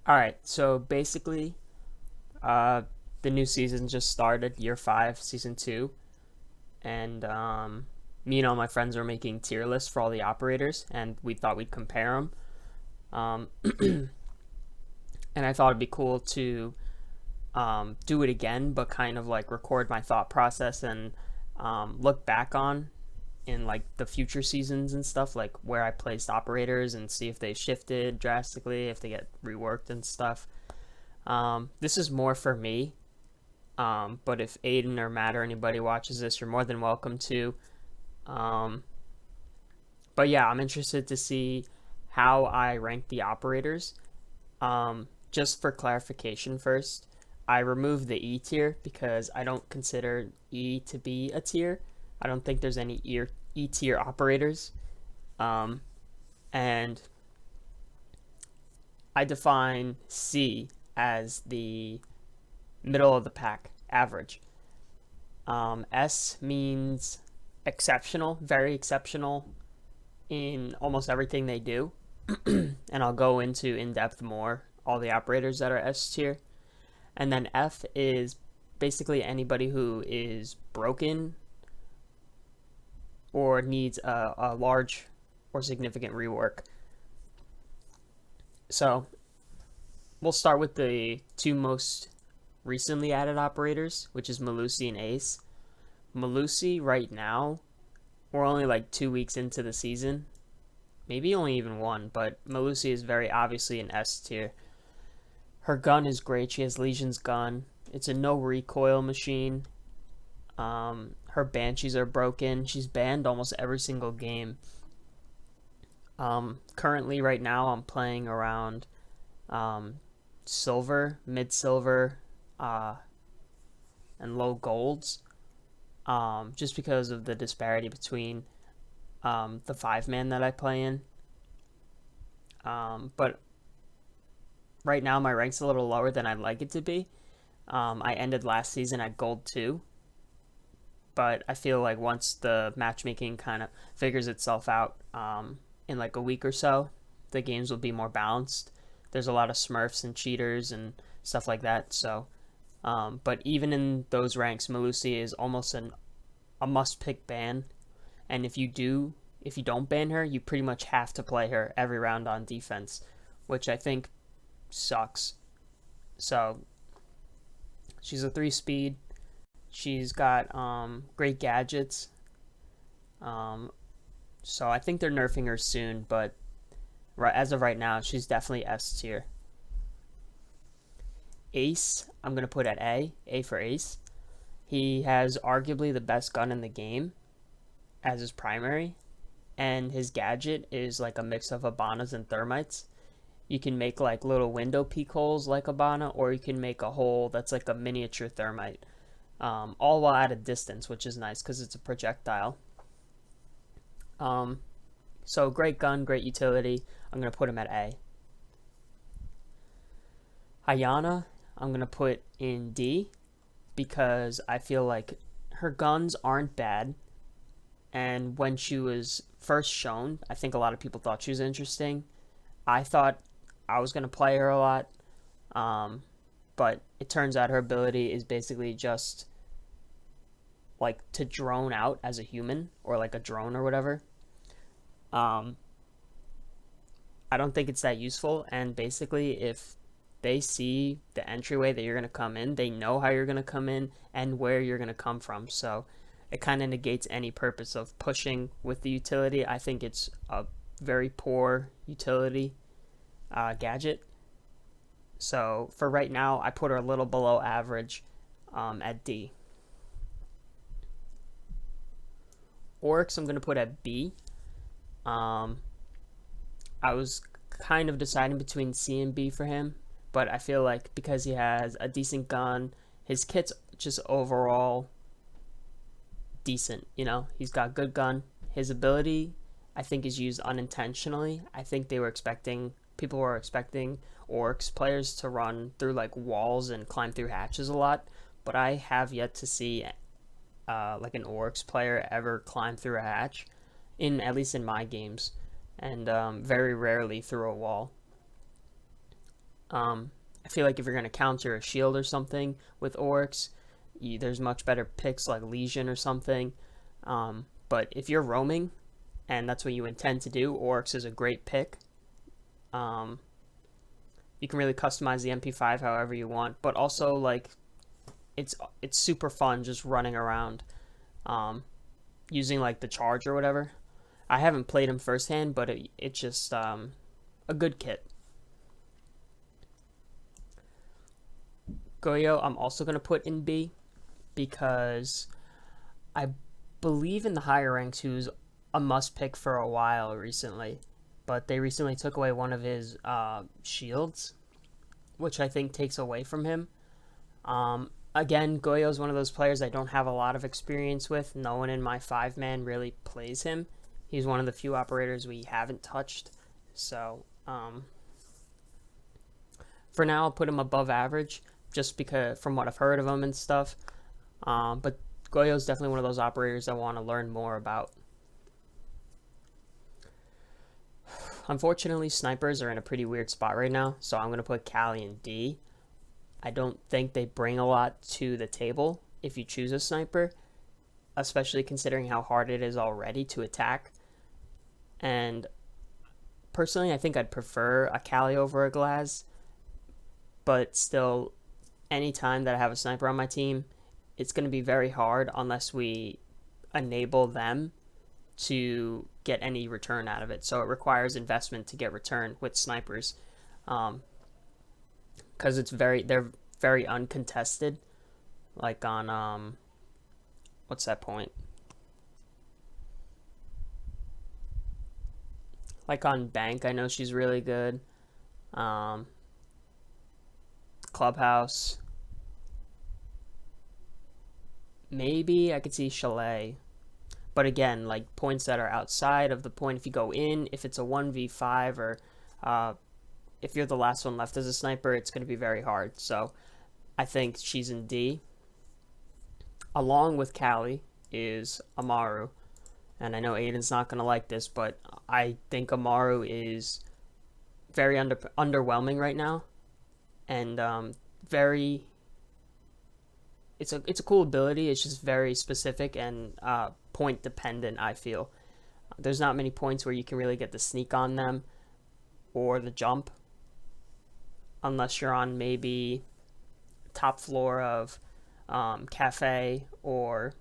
Alright, so basically, uh, the new season just started, year 5, season 2, and me and all my friends are making tier lists for all the operators, and we thought we'd compare them. Um, and I thought it'd be cool to do it again, but kind of like record my thought process and look back on in like the future seasons and stuff, like where I placed operators and see if they shifted drastically, if they get reworked and stuff. This is more for me, but if Aiden or Matt or anybody watches this, you're more than welcome to. Um, but yeah, I'm interested to see how I rank the operators. Just for clarification first, I removed the E tier because I don't consider E to be a tier. I don't think there's any E tier operators. Um, and I define C as the middle of the pack, average. S means exceptional, very exceptional in almost everything they do. And I'll go into in depth more all the operators that are S tier. And then F is basically anybody who is broken or needs a large or significant rework. So we'll start with the two most recently added operators, which is Malusi and Ace. Malusi right now, we're only like 2 weeks into the season, maybe only even one, but Malusi is very obviously an S tier. Her gun is great. She has Legion's gun. It's a no recoil machine. Her banshees are broken. She's banned almost every single game. Currently, right now, I'm playing around silver, mid silver, and low golds. Just because of the disparity between the 5-man that I play in. But right now, my rank's a little lower than I'd like it to be. I ended last season at gold 2, but I feel like once the matchmaking kind of figures itself out in like a week or so, the games will be more balanced. There's a lot of smurfs and cheaters and stuff like that. So, but even in those ranks, Malusi is almost a must-pick ban. And if you don't ban her, you pretty much have to play her every round on defense, which I think sucks. So she's a 3 speed. She's got great gadgets. Um, so I think they're nerfing her soon, but as of right now, she's definitely S tier. Ace, I'm gonna put at A for Ace. He has arguably the best gun in the game as his primary, and his gadget is like a mix of Habanos and Thermites. You can make like little window peek holes like Habana, or you can make a hole that's like a miniature Thermite, all while at a distance, which is nice because it's a projectile. Um, so great gun, great utility. I'm gonna put him at A. Ayana, I'm gonna put in D because I feel like her guns aren't bad, and when she was first shown, I think a lot of people thought she was interesting. I thought I was gonna play her a lot, um, but it turns out her ability is basically just like to drone out as a human or like a drone or whatever. Um, I don't think it's that useful, and basically, if they see the entryway that you're going to come in, they know how you're going to come in and where you're going to come from. So it kind of negates any purpose of pushing with the utility. I think it's a very poor utility gadget. So for right now, I put her a little below average at D. Oryx, I'm going to put at B. Um, I was kind of deciding between C and B for him, but I feel like because he has a decent gun, his kit's just overall decent. He's got good gun. His ability, I think, is used unintentionally. I think people were expecting Oryx players to run through like walls and climb through hatches a lot, but I have yet to see like an Oryx player ever climb through a hatch, at least in my games, and very rarely through a wall. I feel like if you're going to counter a shield or something with orcs, there's much better picks like Lesion or something. But if you're roaming, and that's what you intend to do, orcs is a great pick. You can really customize the MP5 however you want, but also like it's super fun just running around, using like the charge or whatever. I haven't played him firsthand, but it's just a good kit. Goyo, I'm also going to put in B because I believe in the higher ranks who's a must pick for a while recently, but they recently took away one of his shields, which I think takes away from him. Again, Goyo is one of those players I don't have a lot of experience with. No one in my 5-man really plays him. He's one of the few operators we haven't touched. So, for now, I'll put him above average, just because from what I've heard of him and stuff. But Goyo is definitely one of those operators I want to learn more about. Unfortunately, snipers are in a pretty weird spot right now, so I'm going to put Callie in D. I don't think they bring a lot to the table if you choose a sniper, especially considering how hard it is already to attack. And personally, I think I'd prefer a Callie over a Glaz, but still, any time that I have a sniper on my team, it's going to be very hard unless we enable them to get any return out of it. So it requires investment to get return with snipers, because they're very uncontested. Like on what's that point? Like on Bank, I know she's really good. Clubhouse. Maybe I could see Chalet. But again, like points that are outside of the point, if you go in, if it's a 1v5 or if you're the last one left as a sniper, it's going to be very hard. So I think she's in D. Along with Callie is Amaru. And I know Aiden's not going to like this, but I think Amaru is very underwhelming right now. And it's a cool ability. It's just very specific and point dependent, I feel. There's not many points where you can really get the sneak on them or the jump, unless you're on maybe top floor of Cafe, or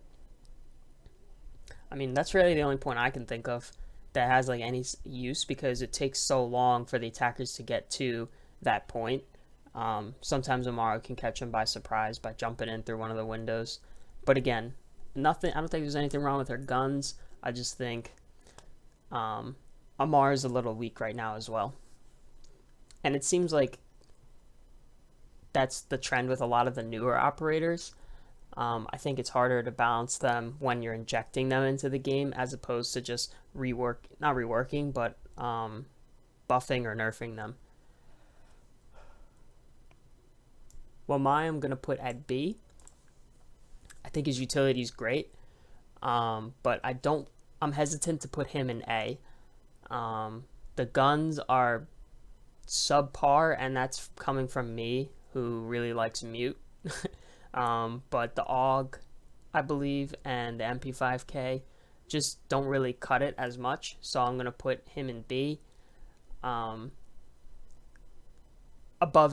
I mean, that's really the only point I can think of that has like any use, because it takes so long for the attackers to get to that point. Sometimes Amaru can catch them by surprise by jumping in through one of the windows. But again, I don't think there's anything wrong with her guns. I just think Amaru's a little weak right now as well. And it seems like that's the trend with a lot of the newer operators. I think it's harder to balance them when you're injecting them into the game as opposed to just not reworking, but buffing or nerfing them. Well, I'm going to put at B. I think his utility is great, but I'm hesitant to put him in A. The guns are subpar, and that's coming from me, who really likes mute. But the AUG, I believe, and the MP5K just don't really cut it as much, so I'm going to put him in B. Above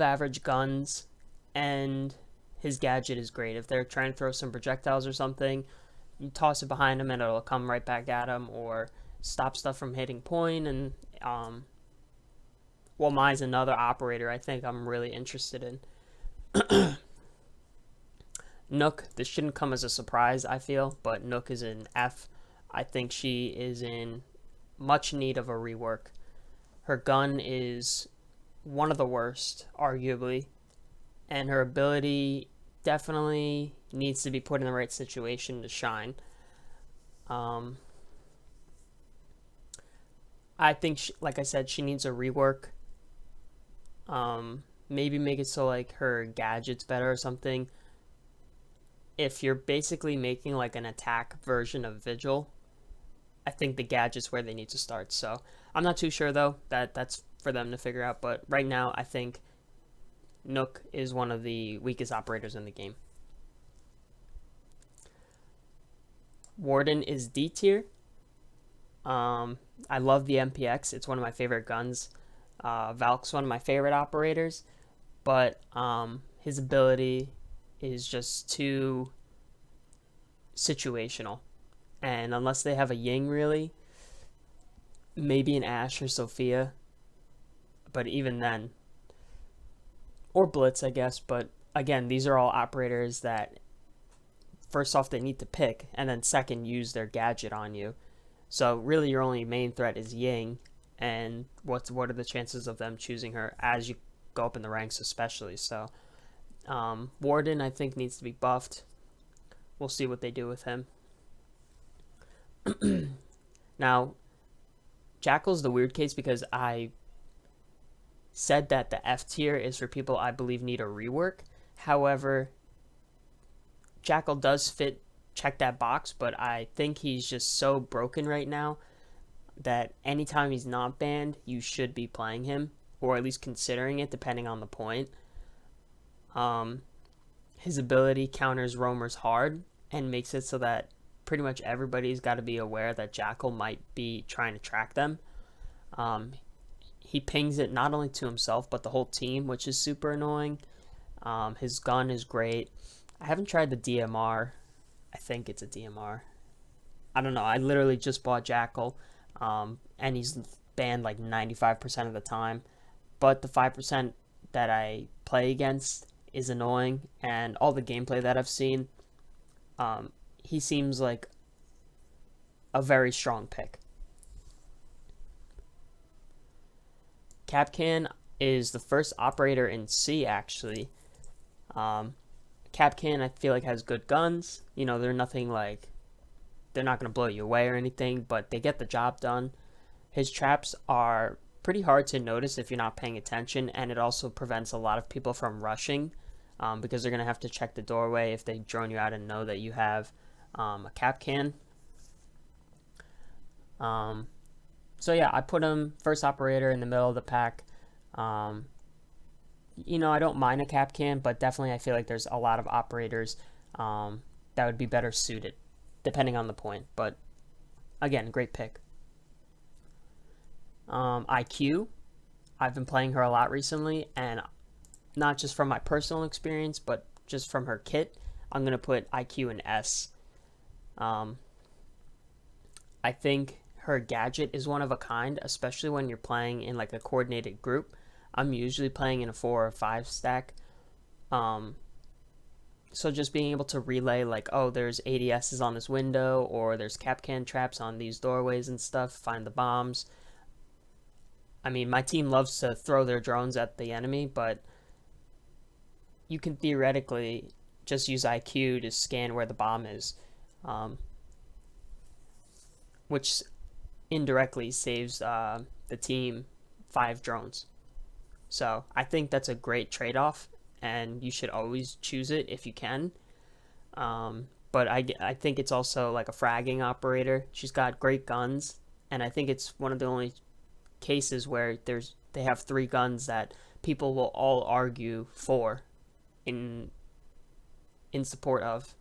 average guns, and his gadget is great. If they're trying to throw some projectiles or something, you toss it behind him and it'll come right back at him, or stop stuff from hitting point. And mine's another operator I think I'm really interested in. Nook, this shouldn't come as a surprise, I feel, but Nook is in F. I think she is in much need of a rework. Her gun is one of the worst, arguably, and her ability definitely needs to be put in the right situation to shine. I think, like I said, she needs a rework. Maybe make it so like her gadget's better or something. If you're basically making like an attack version of Vigil, I think the gadget's where they need to start. So I'm not too sure though. That's for them to figure out. But right now, I think Nook is one of the weakest operators in the game. Warden is D tier. I love the MPX. It's one of my favorite guns. Valk's one of my favorite operators, but his ability is just too situational. And unless they have a Ying, really, maybe an Ashe or Sofia, but even then, or Blitz, I guess. But again, these are all operators that, first off, they need to pick, and then second, use their gadget on you. So really, your only main threat is Ying, and what are the chances of them choosing her as you go up in the ranks, especially? So Warden, I think, needs to be buffed. We'll see what they do with him. Now, Jackal's the weird case because I said that the F tier is for people I believe need a rework. However, Jackal does check that box, but I think he's just so broken right now that anytime he's not banned, you should be playing him, or at least considering it, depending on the point. His ability counters roamers hard and makes it so that pretty much everybody's got to be aware that Jackal might be trying to track them. He pings it not only to himself, but the whole team, which is super annoying. His gun is great. I haven't tried the DMR. I think it's a DMR. I don't know. I literally just bought Jackal, and he's banned like 95% of the time. But the 5% that I play against is annoying, and all the gameplay that I've seen, he seems like a very strong pick. Kapkan is the first operator in C, actually. Kapkan, I feel like, has good guns. You know, they're nothing like, they're not going to blow you away or anything, but they get the job done. His traps are pretty hard to notice if you're not paying attention, and it also prevents a lot of people from rushing, because they're going to have to check the doorway if they drone you out and know that you have a Kapkan. So yeah, I put him first operator in the middle of the pack. You know, I don't mind a Kapkan, but definitely I feel like there's a lot of operators that would be better suited, depending on the point. But again, great pick. IQ, I've been playing her a lot recently, and not just from my personal experience, but just from her kit, I'm going to put IQ in S. I think her gadget is one of a kind, especially when you're playing in like a coordinated group. I'm usually playing in a 4 or 5 stack. So just being able to relay like, oh, there's ADSs on this window, or there's Kapkan traps on these doorways and stuff, find the bombs. I mean, my team loves to throw their drones at the enemy, but you can theoretically just use IQ to scan where the bomb is, which indirectly saves the team 5 drones. So I think that's a great trade-off, and you should always choose it if you can. But I think it's also like a fragging operator. She's got great guns, and I think it's one of the only cases where they have 3 guns that people will all argue for in support of.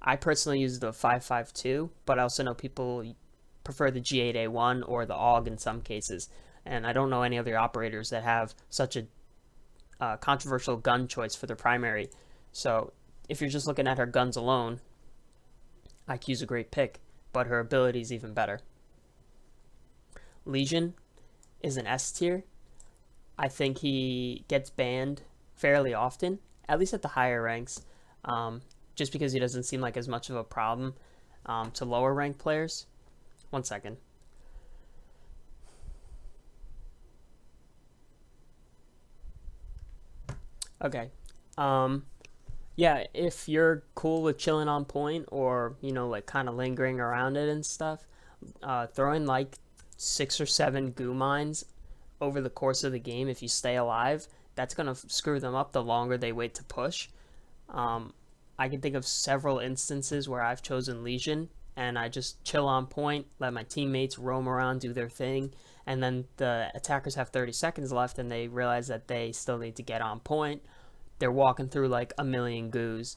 I personally use the Y5S2, but I also know people prefer the G8A1 or the AUG in some cases, and I don't know any other operators that have such a controversial gun choice for their primary. So if you're just looking at her guns alone, IQ's a great pick, but her ability is even better. Lesion is an S tier. I think he gets banned fairly often, at least at the higher ranks, just because he doesn't seem like as much of a problem to lower ranked players. 1 second. Okay. Yeah, if you're cool with chilling on point, or, you know, like kind of lingering around it and stuff, throwing like 6 or 7 goo mines over the course of the game, if you stay alive, that's going to screw them up the longer they wait to push. I can think of several instances where I've chosen Lesion, and I just chill on point, let my teammates roam around, do their thing, and then the attackers have 30 seconds left and they realize that they still need to get on point. They're walking through like a million goos,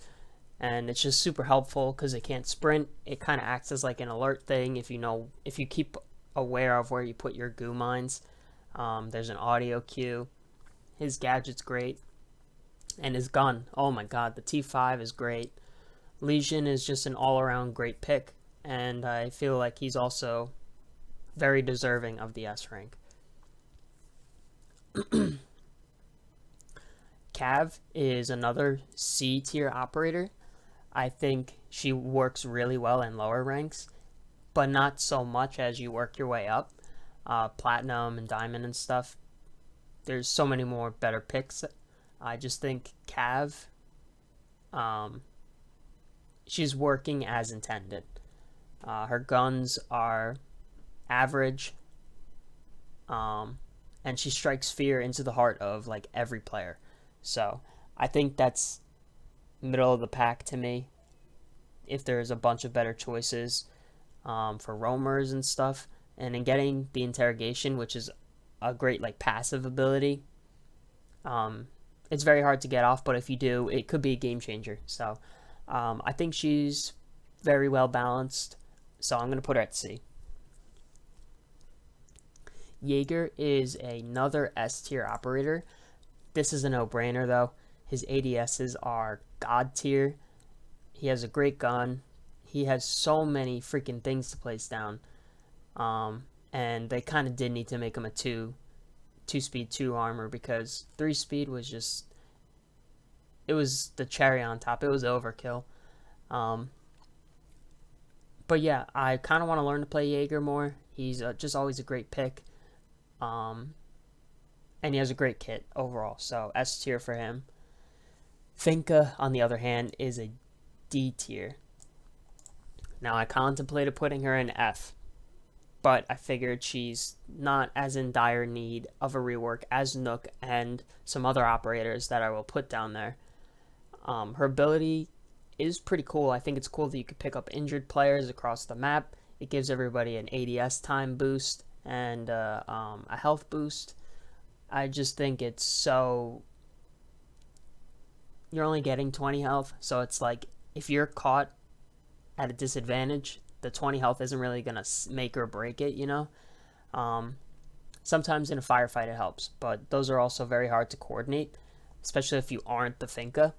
and it's just super helpful because they can't sprint. It kind of acts as like an alert thing if you keep aware of where you put your goo mines. There's an audio cue. His gadget's great, and his gun, oh my god, the T5 is great. Lesion is just an all-around great pick, and I feel like he's also very deserving of the S rank. Cav is another C tier operator. I think she works really well in lower ranks, but not so much as you work your way up. Platinum and Diamond and stuff. There's so many more better picks. I just think Cav, she's working as intended. Her guns are average, and she strikes fear into the heart of like every player. So I think that's middle of the pack to me. If there's a bunch of better choices for roamers and stuff, and in getting the interrogation, which is a great like passive ability, it's very hard to get off, but if you do, it could be a game changer. So I think she's very well balanced, so I'm going to put her at C. Jaeger is another S tier operator. This is a no-brainer though. His ADSs are god tier. He has a great gun. He has so many freaking things to place down. And they kind of did need to make him a 2-speed 2 armor, because 3-speed was just, it was the cherry on top. It was overkill. But yeah, I kind of want to learn to play Jaeger more. He's just always a great pick. And he has a great kit overall, so S tier for him. Finca, on the other hand, is a D tier. Now, I contemplated putting her in F, but I figured she's not as in dire need of a rework as Nook and some other operators that I will put down there. Her ability is pretty cool. I think it's cool that you could pick up injured players across the map. It gives everybody an ADS time boost and a health boost. I just think it's so... You're only getting 20 health, so it's like if you're caught at a disadvantage, the 20 health isn't really going to make or break it, you know? Sometimes in a firefight it helps, but those are also very hard to coordinate, especially if you aren't the Finca.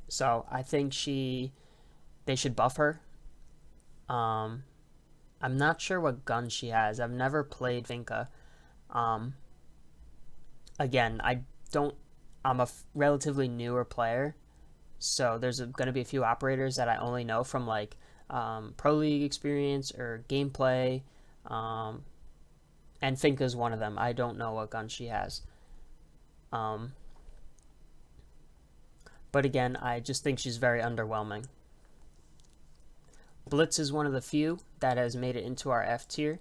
So I think they should buff her. I'm not sure what gun she has. I've never played Finca. Again, I'm a relatively newer player, so there's going to be a few operators that I only know from like Pro League experience or gameplay, and Finca's one of them. I don't know what gun she has. But again, I just think she's very underwhelming. Blitz is one of the few that has made it into our F tier.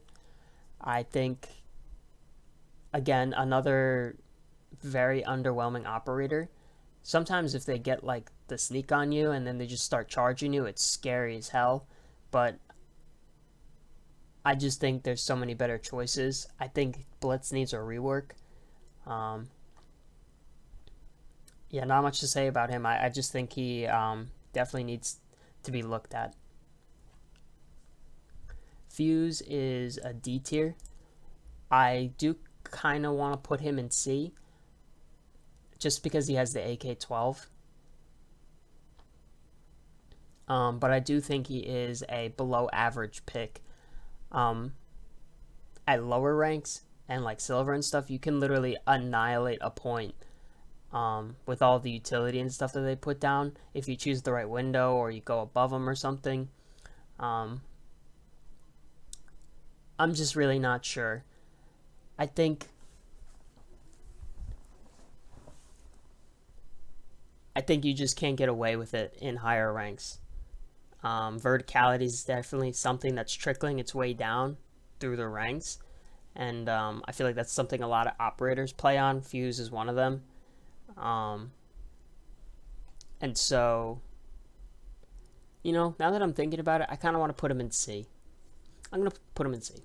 I think, again, another very underwhelming operator. Sometimes if they get like the sneak on you and then they just start charging you, it's scary as hell. But I just think there's so many better choices. I think Blitz needs a rework. Yeah, not much to say about him. I just think he definitely needs to be looked at. Fuse is a D tier. I do kind of want to put him in C, just because he has the AK-12. But I do think he is a below average pick. At lower ranks and like silver and stuff, you can literally annihilate a point with all the utility and stuff that they put down if you choose the right window or you go above them or something. I'm just really not sure. I think you just can't get away with it in higher ranks. Verticality is definitely something that's trickling its way down through the ranks, and I feel like that's something a lot of operators play on. Fuse is one of them. And so, you know, now that I'm thinking about it, I kind of want to put him in C. I'm going to put him in C.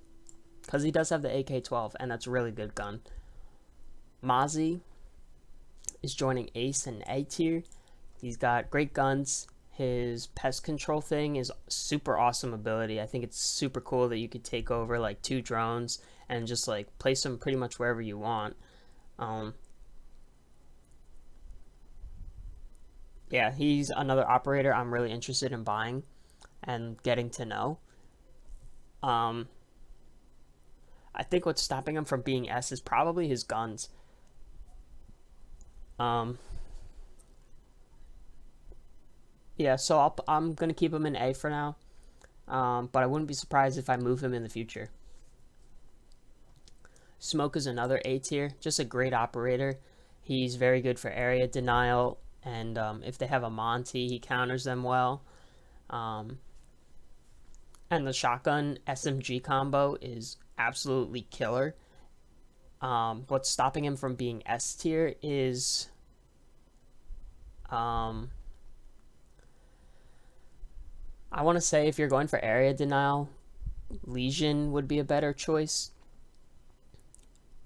because he does have the AK-12, and that's a really good gun. Mozzie is joining Ace in A tier. He's got great guns. His pest control thing is super awesome ability. I think it's super cool that you could take over like 2 drones and just like place them pretty much wherever you want. Yeah, he's another operator I'm really interested in buying and getting to know. I think what's stopping him from being S is probably his guns. Yeah, so I'm going to keep him in A for now, but I wouldn't be surprised if I move him in the future. Smoke is another A tier, just a great operator. He's very good for area denial, and if they have a Monty, he counters them well. And the shotgun SMG combo is absolutely killer. What's stopping him from being S tier is I want to say if you're going for area denial, Lesion would be a better choice.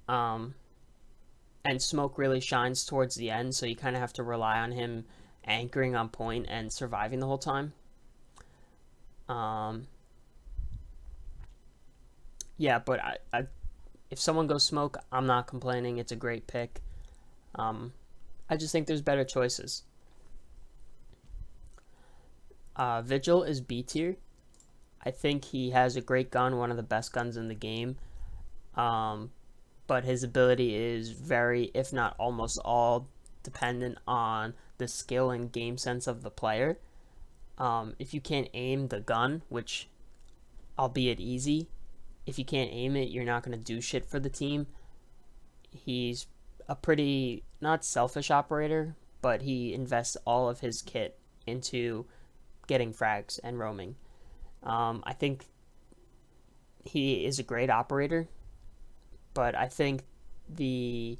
And Smoke really shines towards the end, so you kind of have to rely on him anchoring on point and surviving the whole time. Yeah, but if someone goes Smoke, I'm not complaining. It's a great pick. I just think there's better choices. Vigil is B tier. I think he has a great gun, one of the best guns in the game. But his ability is very, if not almost all, dependent on the skill and game sense of the player. If you can't aim the gun, which, albeit easy, if you can't aim it, you're not going to do shit for the team. He's a pretty, not selfish operator, but he invests all of his kit into getting frags and roaming. I think he is a great operator, but I think the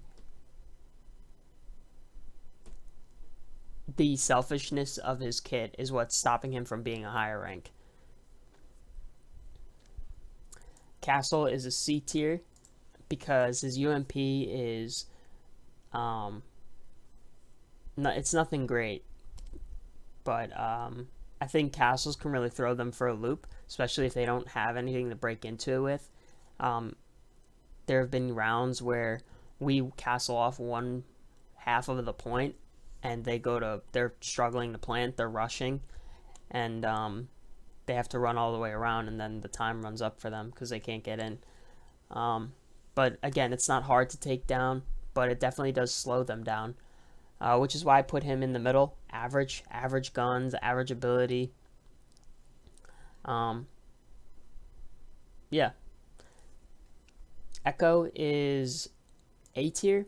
selfishness of his kit is what's stopping him from being a higher rank. Castle is a C tier because his UMP is it's nothing great, but I think castles can really throw them for a loop, especially if they don't have anything to break into it with. There have been rounds where we castle off one half of the point and they're struggling to plant, they're rushing, and they have to run all the way around, and then the time runs up for them because they can't get in. But again, it's not hard to take down, but it definitely does slow them down, which is why I put him in the middle. Average guns, average ability. Yeah. Ekko is A tier.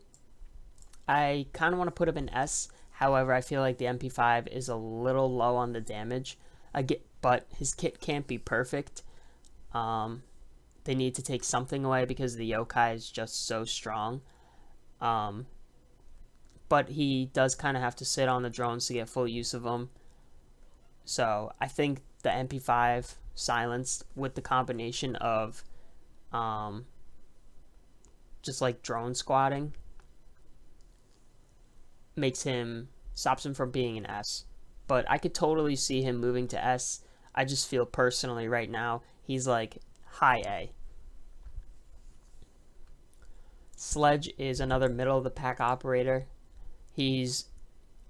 I kind of want to put him in S. However, I feel like the MP5 is a little low on the damage. But his kit can't be perfect. They need to take something away because the yokai is just so strong. But he does kind of have to sit on the drones to get full use of them. So I think the MP5 silenced with the combination of just like drone squatting stops him from being an S. But I could totally see him moving to S. I just feel personally right now he's like high A. Sledge is another middle of the pack operator. He's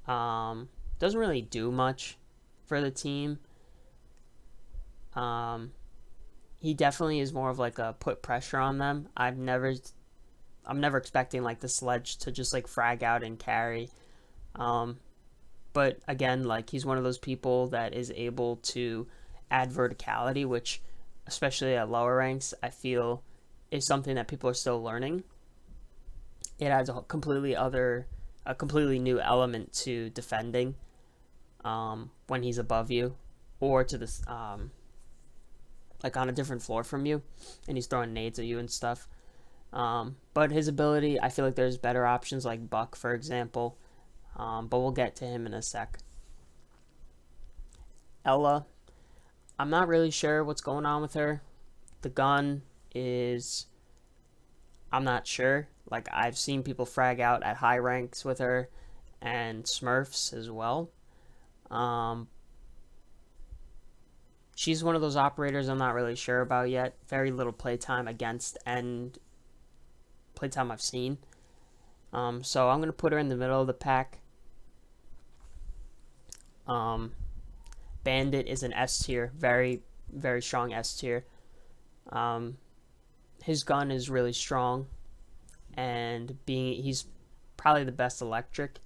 doesn't really do much for the team. He definitely is more of like a put pressure on them. I'm never expecting like the Sledge to just like frag out and carry. But again, like he's one of those people that is able to add verticality, which especially at lower ranks, I feel is something that people are still learning. It adds a completely new element to defending when he's above you or to this like on a different floor from you and he's throwing nades at you and stuff. But his ability, I feel like there's better options like Buck, for example. But we'll get to him in a sec. Ella, I'm not really sure what's going on with her. The gun is, I'm not sure. Like, I've seen people frag out at high ranks with her, and Smurfs as well. She's one of those operators I'm not really sure about yet. Very little playtime against, and playtime I've seen. So I'm going to put her in the middle of the pack. Bandit is an S tier. Very, very strong S tier. His gun is really strong, and he's probably the best electric.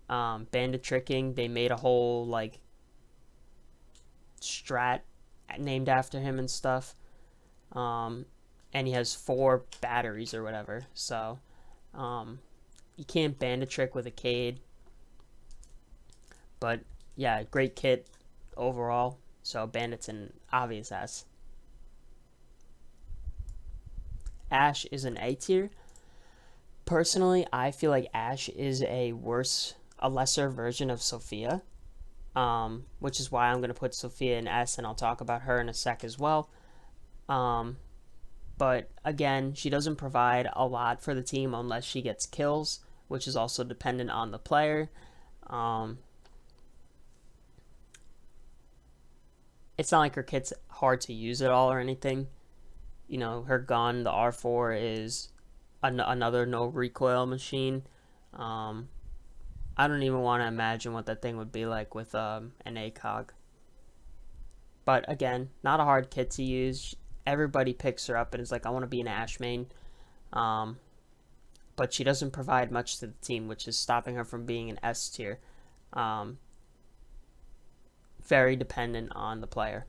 Bandit tricking, they made a whole like strat named after him and stuff. And he has 4 batteries or whatever. So you can't bandit trick with a Cade. But yeah, great kit overall. So Bandit's an obvious S. Ashe is an A tier. Personally, I feel like Ashe is a lesser version of Sofia, which is why I'm going to put Sofia in S, and I'll talk about her in a sec as well. But again, she doesn't provide a lot for the team unless she gets kills, which is also dependent on the player. It's not like her kit's hard to use at all or anything. You know, her gun, the R4, is another no recoil machine. I don't even want to imagine what that thing would be like with an ACOG. But again, not a hard kit to use. Everybody picks her up and is like, I want to be an Ashe main. But she doesn't provide much to the team, which is stopping her from being an S tier. Very dependent on the player.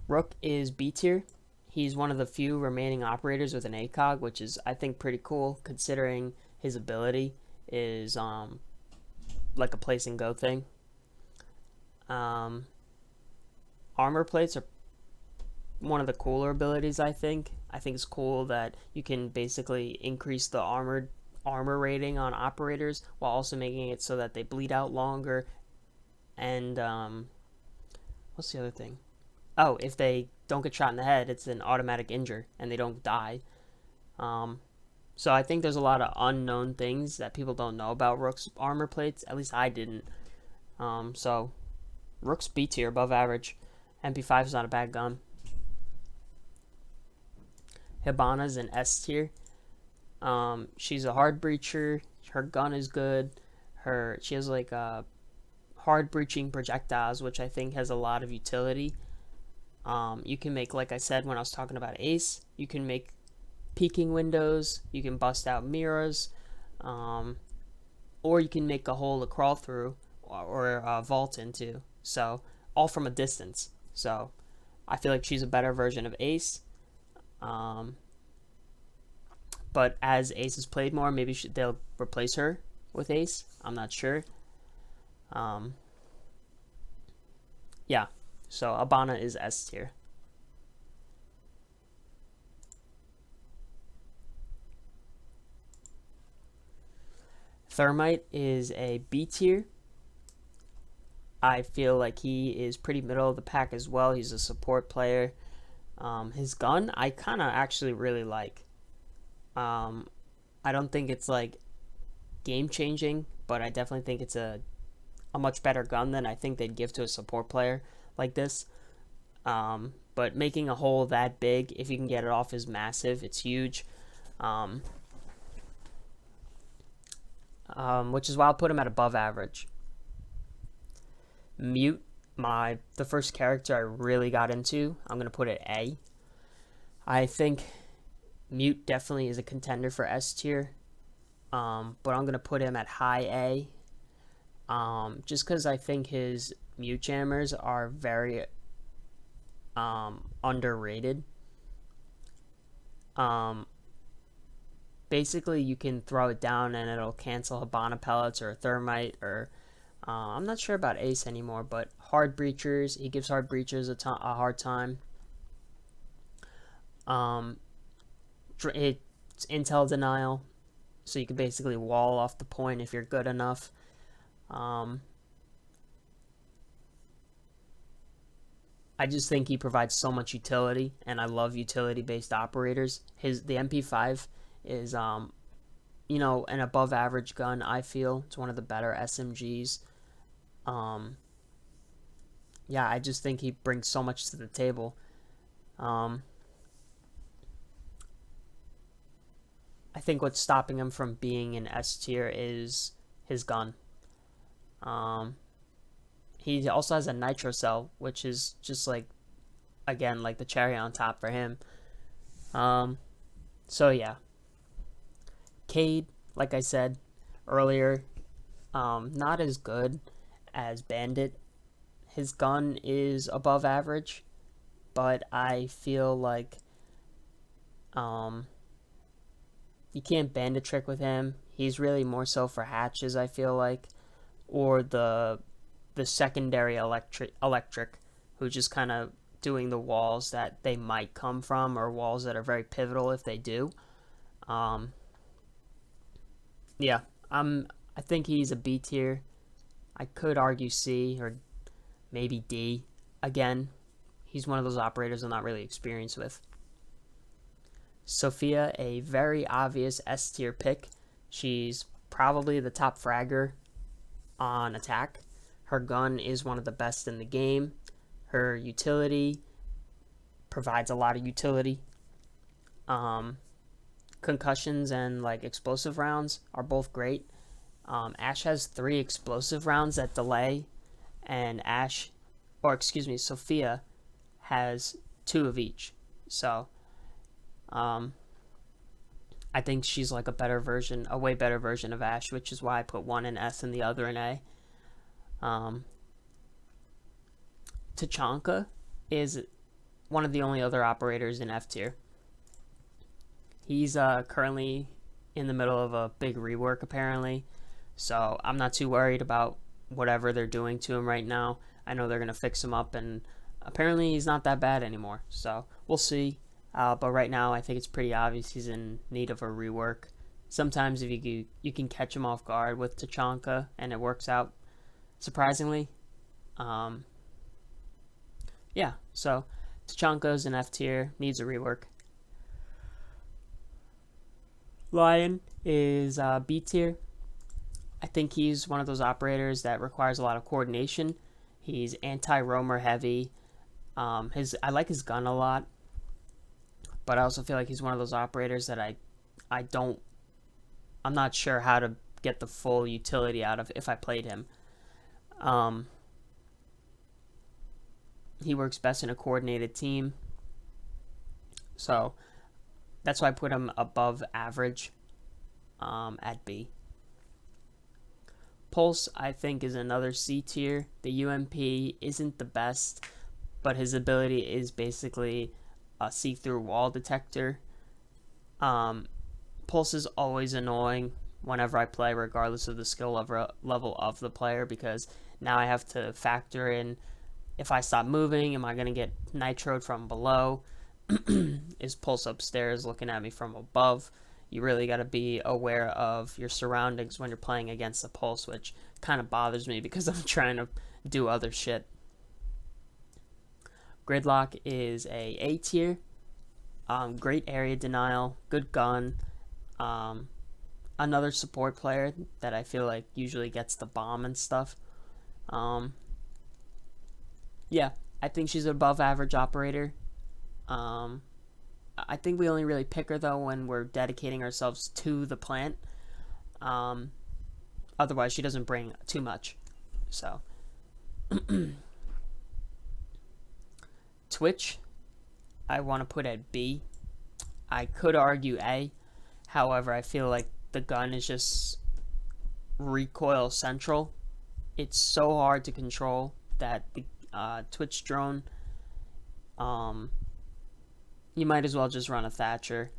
Rook is B tier. He's one of the few remaining operators with an ACOG, which is, I think, pretty cool considering his ability is like a place and go thing. Armor plates are one of the cooler abilities, I think. I think it's cool that you can basically increase the armor rating on operators while also making it so that they bleed out longer. And what's the other thing? Oh, if they don't get shot in the head, it's an automatic injure and they don't die. So I think there's a lot of unknown things that people don't know about Rook's armor plates. At least I didn't. So Rook's B tier, above average. MP5 is not a bad gun. Habanos an S tier. She's a hard breacher. Her gun is good. She has like hard breaching projectiles, which I think has a lot of utility. You can make, like I said when I was talking about Ace, you can make peeking windows, you can bust out Miras, or you can make a hole to crawl through or vault into. So all from a distance. So I feel like she's a better version of Ace. But as Ace has played more, maybe they'll replace her with Ace. I'm not sure. Yeah. So Abana is S tier. Thermite is a B tier. I feel like he is pretty middle of the pack as well. He's a support player. His gun, I kind of actually really like. I don't think it's like game changing, but I definitely think it's a much better gun than I think they'd give to a support player like this. But making a hole that big, if you can get it off, is massive. It's huge. Which is why I'll put him at above average. Mute, the first character I really got into, I'm going to put it A. I think Mute definitely is a contender for S tier. But I'm going to put him at high A. Just because I think his mute jammers are very underrated. Basically, you can throw it down and it'll cancel Habana pellets or Thermite, or I'm not sure about Ace anymore, but hard breachers. He gives hard breachers a hard time. It's intel denial, so you can basically wall off the point if you're good enough. I just think he provides so much utility, and I love utility-based operators. The MP5 is an above average gun. I feel it's one of the better SMGs. Yeah, I just think he brings so much to the table. I think what's stopping him from being in S tier is his gun. He also has a nitro cell, which is just like, again, like the cherry on top for him. So yeah, Cade, like I said earlier, not as good as Bandit. His gun is above average, but I feel like you can't bandit trick with him. He's really more so for hatches, I feel like, or the secondary electric, who just kind of doing the walls that they might come from, or walls that are very pivotal if they do. Yeah, I think he's a B tier. I could argue C or maybe D. Again, he's one of those operators I'm not really experienced with. Sofia, a very obvious S tier pick. She's probably the top fragger on attack. Her gun is one of the best in the game. Her utility provides a lot of utility. Concussions and like explosive rounds are both great. Ash has 3 explosive rounds that delay, and Sofia has 2 of each. So I think she's like a way better version of Ash, which is why I put one in S and the other in A. Tachanka is one of the only other operators in F tier. He's currently in the middle of a big rework apparently, so I'm not too worried about whatever they're doing to him right now. I know they're going to fix him up, and apparently he's not that bad anymore, so we'll see. But right now I think it's pretty obvious he's in need of a rework. Sometimes if you can catch him off guard with Tachanka and it works out surprisingly. Yeah, so Tachanka's in F tier, needs a rework. Lion is B tier. I think he's one of those operators that requires a lot of coordination. He's anti-roamer heavy. I like his gun a lot, but I also feel like he's one of those operators that I'm not sure how to get the full utility out of if I played him. He works best in a coordinated team, so that's why I put him above average at B. Pulse, I think, is another C tier. The UMP isn't the best, but his ability is basically a see-through wall detector. Pulse is always annoying whenever I play, regardless of the skill level of the player, because now I have to factor in, if I stop moving, am I going to get nitroed from below? Is Pulse upstairs looking at me from above? You really got to be aware of your surroundings when you're playing against the Pulse, which kind of bothers me because I'm trying to do other shit. Gridlock is A tier. Great area denial, good gun. Another support player that I feel like usually gets the bomb and stuff. Yeah, I think she's an above average operator. I think we only really pick her though when we're dedicating ourselves to the plant. Otherwise she doesn't bring too much. So Twitch, I want to put at B. I could argue A. However, I feel like the gun is just recoil central. It's so hard to control that the Twitch drone, you might as well just run a Thatcher.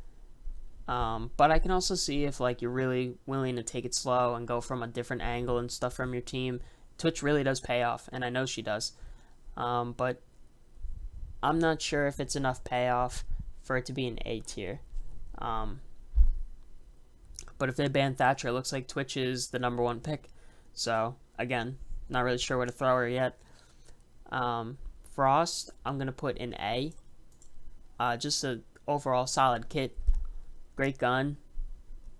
But I can also see if like you're really willing to take it slow and go from a different angle and stuff from your team, Twitch really does pay off, and I know she does. But I'm not sure if it's enough payoff for it to be an A tier. But if they ban Thatcher, it looks like Twitch is the #1 pick. So again, not really sure where to throw her yet. For Frost, I'm going to put in A. Just a overall solid kit. Great gun.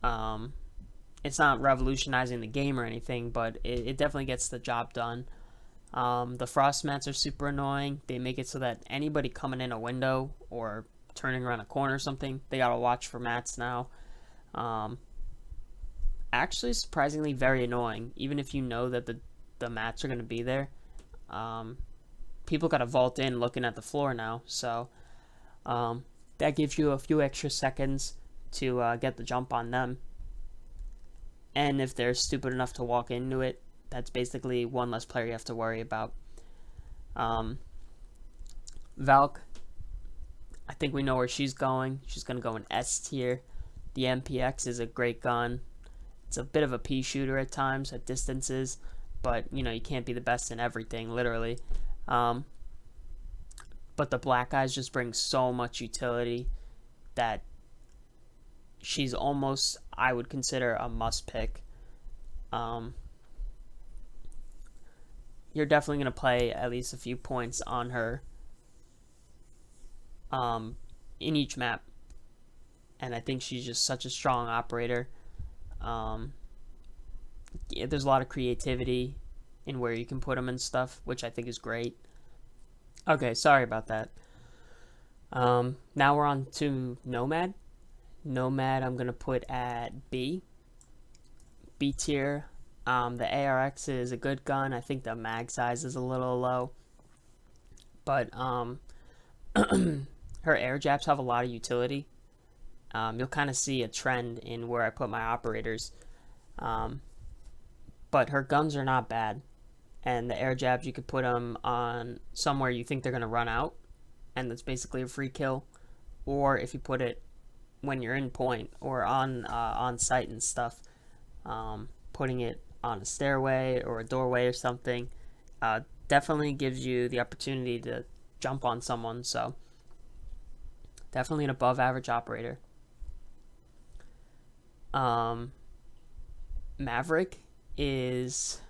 It's not revolutionizing the game or anything, but it definitely gets the job done. The frost mats are super annoying. They make it so that anybody coming in a window or turning around a corner or something, they gotta watch for mats now. Actually, surprisingly very annoying. Even if you know that the mats are gonna be there, people gotta vault in looking at the floor now. So that gives you a few extra seconds to get the jump on them. And if they're stupid enough to walk into it, that's basically one less player you have to worry about. Valk, I think we know where she's going. She's going to go in S tier. The MPX is a great gun. It's a bit of a pea shooter at times, at distances, but you know, you can't be the best in everything, literally. But the black eyes just bring so much utility that she's almost, I would consider, a must pick. You're definitely going to play at least a few points on her in each map. And I think she's just such a strong operator. Yeah, there's a lot of creativity in where you can put them and stuff, which I think is great. Okay, sorry about that. Now we're on to Nomad. Nomad I'm going to put at B. B tier. The ARX is a good gun. I think the mag size is a little low. But her air jabs have a lot of utility. You'll kind of see a trend in where I put my operators. But her guns are not bad. And the air jabs, you could put them on somewhere you think they're going to run out. And that's basically a free kill. Or if you put it when you're in point or on site and stuff, putting it on a stairway or a doorway or something definitely gives you the opportunity to jump on someone. So definitely an above average operator. Maverick is,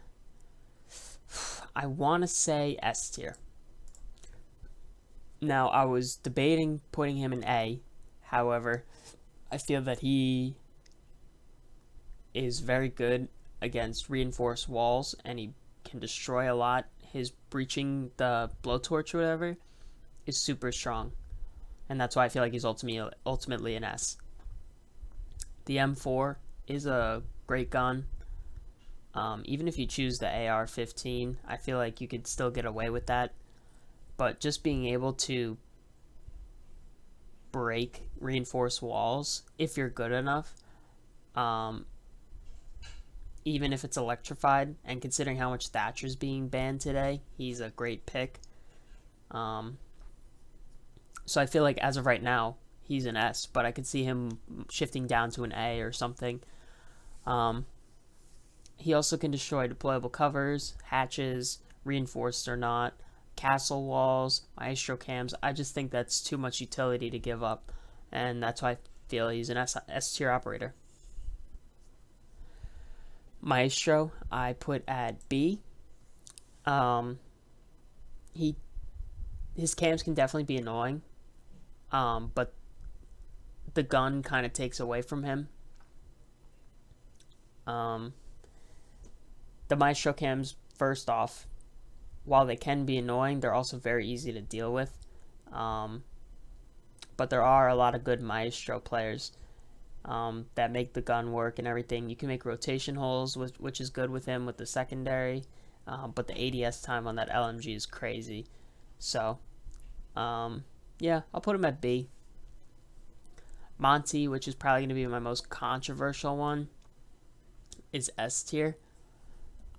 I want to say, S tier. Now, I was debating putting him in A. However, I feel that he is very good against reinforced walls, and he can destroy a lot. His breaching the blowtorch or whatever is super strong, and that's why I feel like he's ultimately an S. The M4 is a great gun. Even if you choose the AR-15, I feel like you could still get away with that. But just being able to break reinforced walls, if you're good enough, even if it's electrified, and considering how much Thatcher's being banned today, he's a great pick. So I feel like as of right now, he's an S, but I could see him shifting down to an A or something. He also can destroy deployable covers, hatches, reinforced or not, castle walls, Maestro cams. I just think that's too much utility to give up, and that's why I feel he's an S tier operator. Maestro I put at B. His cams can definitely be annoying, but the gun kind of takes away from him. The Maestro cams, first off, while they can be annoying, they're also very easy to deal with. But there are a lot of good Maestro players that make the gun work and everything. You can make rotation holes, which is good with him with the secondary, but the ADS time on that LMG is crazy. So, yeah, I'll put him at B. Monty, which is probably going to be my most controversial one, is S tier.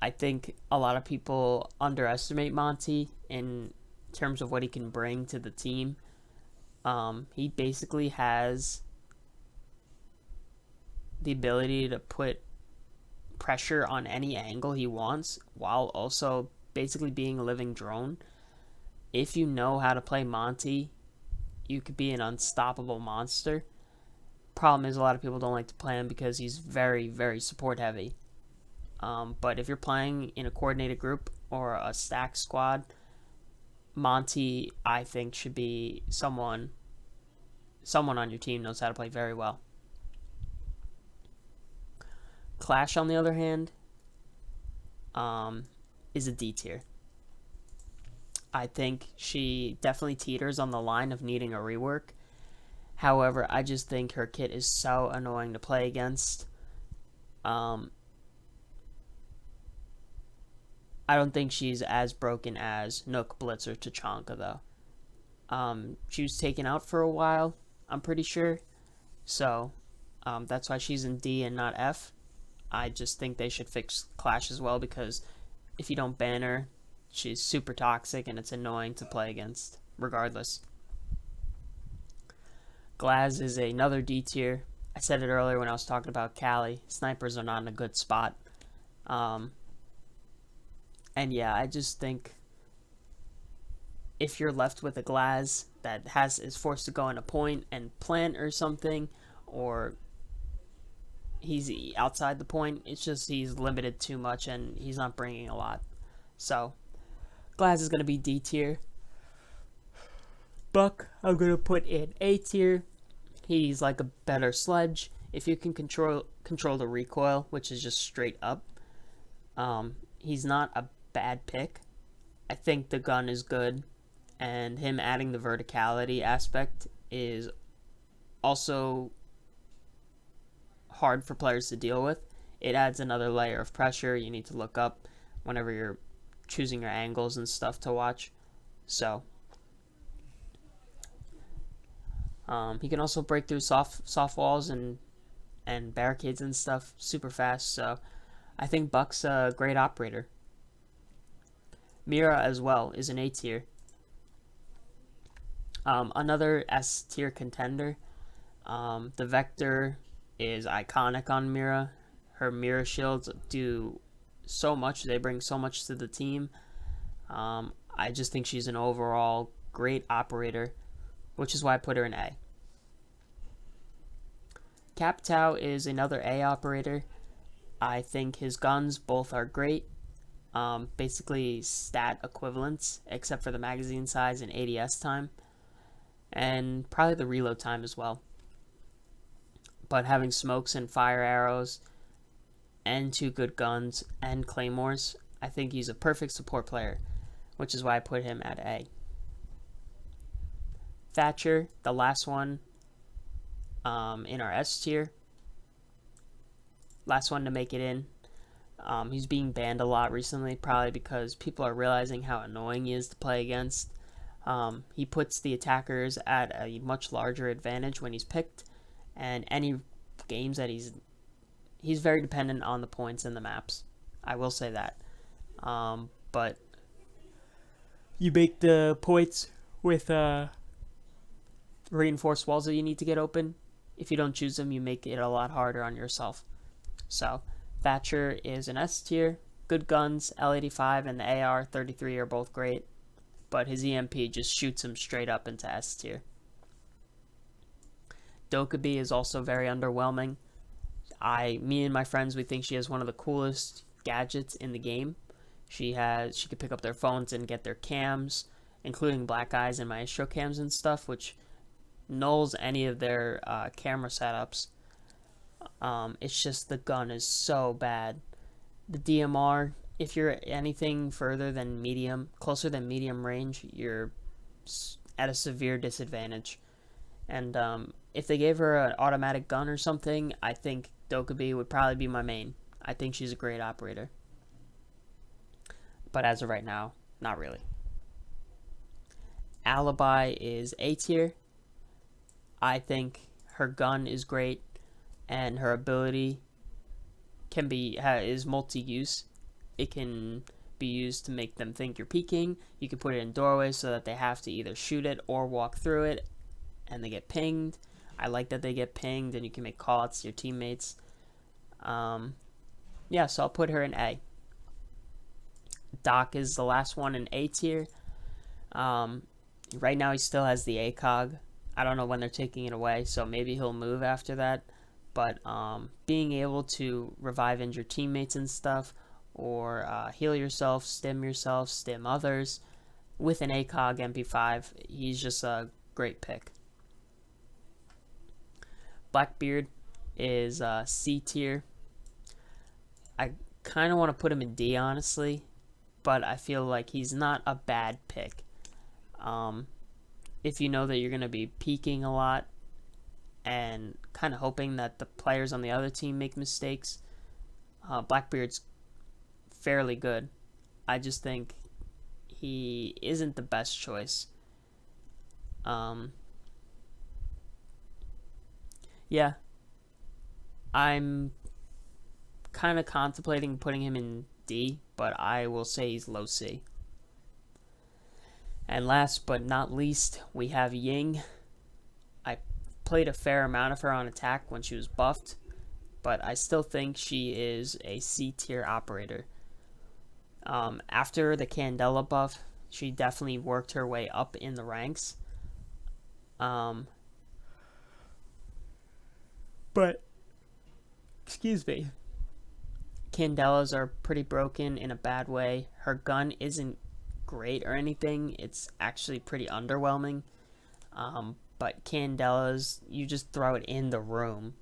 I think a lot of people underestimate Monty in terms of what he can bring to the team. He basically has the ability to put pressure on any angle he wants while also basically being a living drone. If you know how to play Monty, you could be an unstoppable monster. Problem is, a lot of people don't like to play him because he's very, very support heavy. But if you're playing in a coordinated group or a stack squad, Monty, I think, should be someone on your team knows how to play very well. Clash, on the other hand, is a D tier. I think she definitely teeters on the line of needing a rework. However, I just think her kit is so annoying to play against. I don't think she's as broken as Nook, Blitz, or Tachanka, though. She was taken out for a while, I'm pretty sure. So, that's why she's in D and not F. I just think they should fix Clash as well, because if you don't ban her, she's super toxic and it's annoying to play against, regardless. Glaz is another D tier. I said it earlier when I was talking about Callie. Snipers are not in a good spot. And yeah, I just think if you're left with a Glaz that is forced to go in a point and plant or something, or he's outside the point, it's just he's limited too much and he's not bringing a lot. So Glaz is going to be D tier. Buck, I'm going to put in A tier. He's like a better Sledge. If you can control the recoil, which is just straight up, he's not a bad pick. I think the gun is good, and him adding the verticality aspect is also hard for players to deal with. It adds another layer of pressure. You need to look up whenever you're choosing your angles and stuff to watch. So he can also break through soft walls and barricades and stuff super fast. So I think Buck's a great operator. Mira as well is an A tier. Another S tier contender. The Vector is iconic on Mira. Her Mira shields do so much. They bring so much to the team. I just think she's an overall great operator, which is why I put her in A. Captau is another A operator. I think his guns both are great. Basically stat equivalents, except for the magazine size and ADS time, and probably the reload time as well. But having smokes and fire arrows and 2 good guns and claymores, I think he's a perfect support player, which is why I put him at A. Thatcher, the last one in our S tier. Last one to make it in. He's being banned a lot recently, probably because people are realizing how annoying he is to play against. He puts the attackers at a much larger advantage when he's picked, and any games that he's very dependent on the points and the maps. I will say that. But you make the points with reinforced walls that you need to get open. If you don't choose them, you make it a lot harder on yourself. So Thatcher is an S tier. Good guns, L85 and the AR-33 are both great, but his EMP just shoots him straight up into S tier. Dokkaebi is also very underwhelming. Me and my friends, we think she has one of the coolest gadgets in the game. She could pick up their phones and get their cams, including Black Eyes and Maestro cams and stuff, which nulls any of their camera setups. It's just the gun is so bad. The DMR, if you're anything further than closer than medium range, you're at a severe disadvantage. And if they gave her an automatic gun or something, I think Dokkaebi would probably be my main. I think she's a great operator. But as of right now, not really. Alibi is A tier. I think her gun is great, and her ability is multi-use. It can be used to make them think you're peeking. You can put it in doorways so that they have to either shoot it or walk through it, and they get pinged. I like that they get pinged, and you can make callouts to your teammates. Yeah, so I'll put her in A. Doc is the last one in A tier. Right now he still has the ACOG. I don't know when they're taking it away, so maybe he'll move after that. But being able to revive injured teammates and stuff, or heal yourself, stim others, with an ACOG MP5, he's just a great pick. Blackbeard is C tier. I kind of want to put him in D, honestly, but I feel like he's not a bad pick. If you know that you're going to be peeking a lot and kind of hoping that the players on the other team make mistakes, Blackbeard's fairly good. I just think he isn't the best choice. Yeah, I'm kind of contemplating putting him in D, but I will say he's low C. And last but not least, we have Ying. I played a fair amount of her on attack when she was buffed, but I still think she is a C tier operator. After the Candela buff, she definitely worked her way up in the ranks. But, excuse me, Candelas are pretty broken in a bad way. Her gun isn't great or anything. It's actually pretty underwhelming. But Candelas, you just throw it in the room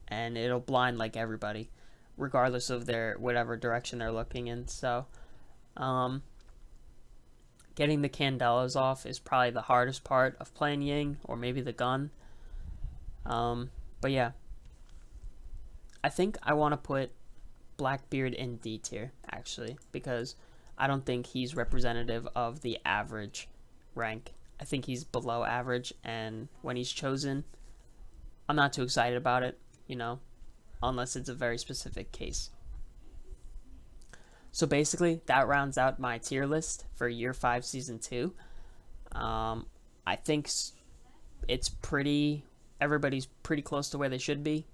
and it'll blind like everybody, regardless of their whatever direction they're looking in. So, getting the Candelas off is probably the hardest part of playing Ying, or maybe the gun. But yeah, I think I want to put Blackbeard in D tier, actually, because I don't think he's representative of the average rank. I think he's below average, and when he's chosen, I'm not too excited about it, unless it's a very specific case. So basically, that rounds out my tier list for Year 5 Season 2. I think everybody's pretty close to where they should be.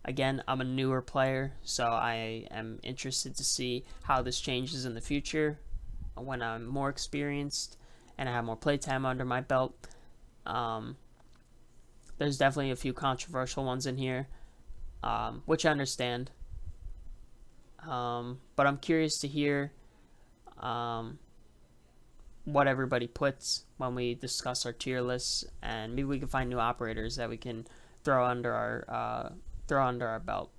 Again, I'm a newer player, so I am interested to see how this changes in the future when I'm more experienced and I have more playtime under my belt. There's definitely a few controversial ones in here, which I understand. But I'm curious to hear what everybody puts when we discuss our tier lists, and maybe we can find new operators that we can throw under our belt.